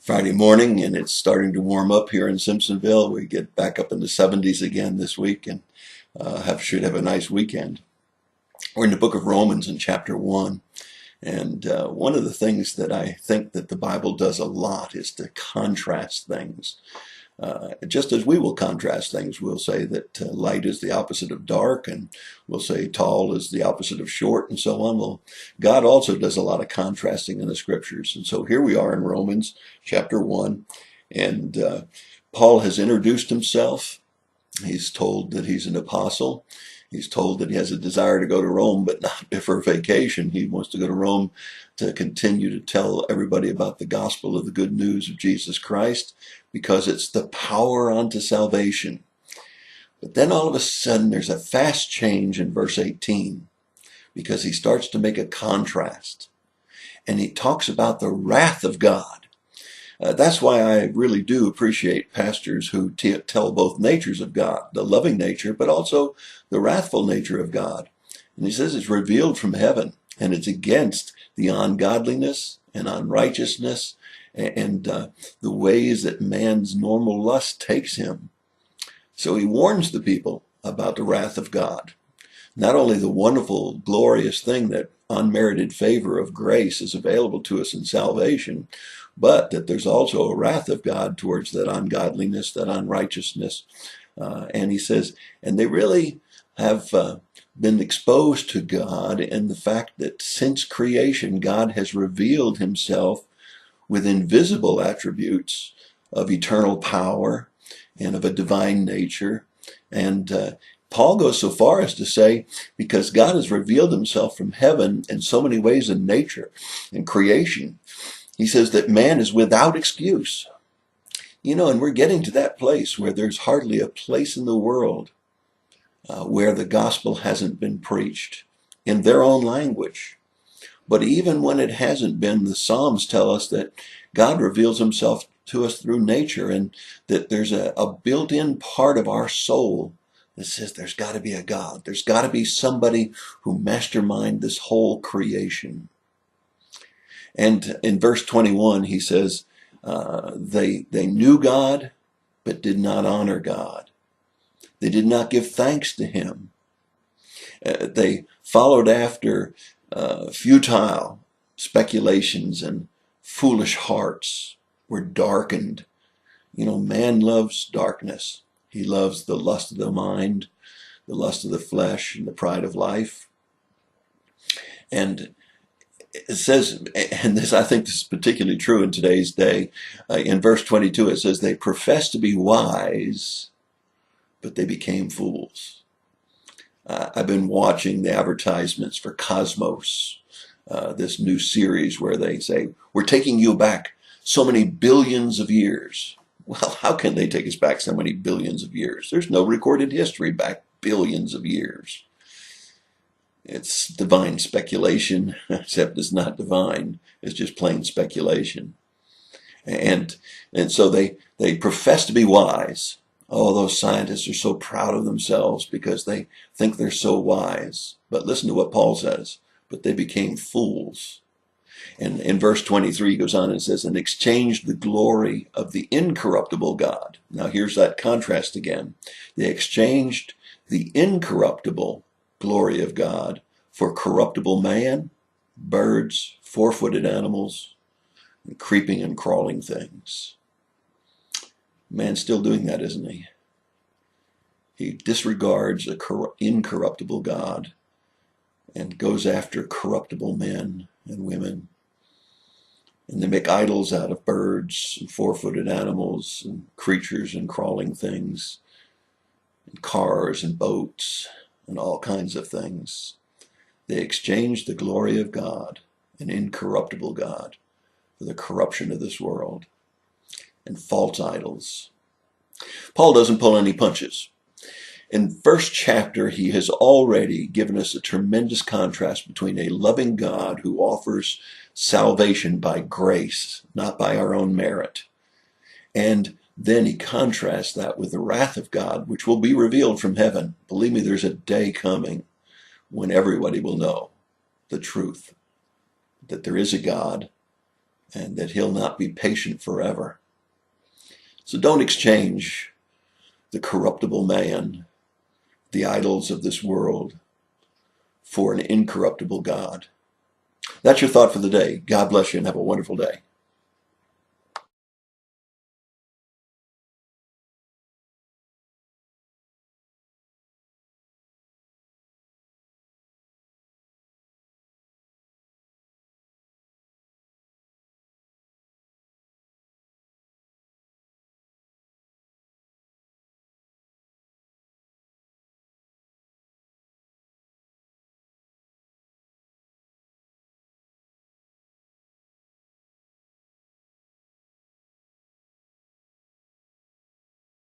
Friday morning, and it's starting to warm up here in Simpsonville. We get back up in the 70s again this week, and should have a nice weekend. We're in the book of Romans in chapter 1, and one of the things that I think that the Bible does a lot is to contrast things. Just as we will contrast things, we'll say that light is the opposite of dark, and we'll say tall is the opposite of short, and so on. Well, God also does a lot of contrasting in the scriptures. And so here we are in Romans chapter 1, and Paul has introduced himself. He's told that he's an apostle. He's told that he has a desire to go to Rome, but not for vacation. He wants to go to Rome to continue to tell everybody about the gospel of the good news of Jesus Christ, because it's the power unto salvation. But then all of a sudden there's a fast change in verse 18, because he starts to make a contrast. And he talks about the wrath of God. That's why I really do appreciate pastors who tell both natures of God, the loving nature, but also the wrathful nature of God. And he says it's revealed from heaven, and it's against the ungodliness and unrighteousness and the ways that man's normal lust takes him. So he warns the people about the wrath of God. Not only the wonderful, glorious thing that unmerited favor of grace is available to us in salvation, but that there's also a wrath of God towards that ungodliness, that unrighteousness. And he says, and they really have been exposed to God in the fact that since creation, God has revealed himself with invisible attributes of eternal power and of a divine nature. And Paul goes so far as to say, because God has revealed himself from heaven in so many ways in nature and creation, he says that man is without excuse. And we're getting to that place where there's hardly a place in the world where the gospel hasn't been preached in their own language. But even when it hasn't been, the Psalms tell us that God reveals himself to us through nature, and that there's a built-in part of our soul that says there's got to be a God. There's got to be somebody who masterminded this whole creation. And in verse 21, he says, they knew God, but did not honor God. They did not give thanks to him. They followed after futile speculations, and foolish hearts were darkened. Man loves darkness. He loves the lust of the mind, the lust of the flesh, and the pride of life. And it says, and I think this is particularly true in today's day, in verse 22, it says, they profess to be wise, but they became fools. I've been watching the advertisements for Cosmos, this new series where they say, we're taking you back so many billions of years. Well, how can they take us back so many billions of years? There's no recorded history back billions of years. It's divine speculation, except it's not divine. It's just plain speculation. And so they profess to be wise. Oh, those scientists are so proud of themselves because they think they're so wise. But listen to what Paul says. But they became fools. And in verse 23, he goes on and says, and exchanged the glory of the incorruptible God. Now here's that contrast again. They exchanged the incorruptible glory of God for corruptible man, birds, four-footed animals, and creeping and crawling things. Man's still doing that, isn't he? He disregards an incorruptible God and goes after corruptible men and women. And they make idols out of birds and four-footed animals and creatures and crawling things, and cars and boats and all kinds of things. They exchange the glory of God, an incorruptible God, for the corruption of this world and false idols. Paul doesn't pull any punches. In the first chapter, he has already given us a tremendous contrast between a loving God who offers salvation by grace, not by our own merit. And then he contrasts that with the wrath of God, which will be revealed from heaven. Believe me, there's a day coming when everybody will know the truth, that there is a God and that he'll not be patient forever. So don't exchange the corruptible man, the idols of this world, for an incorruptible God. That's your thought for the day. God bless you and have a wonderful day.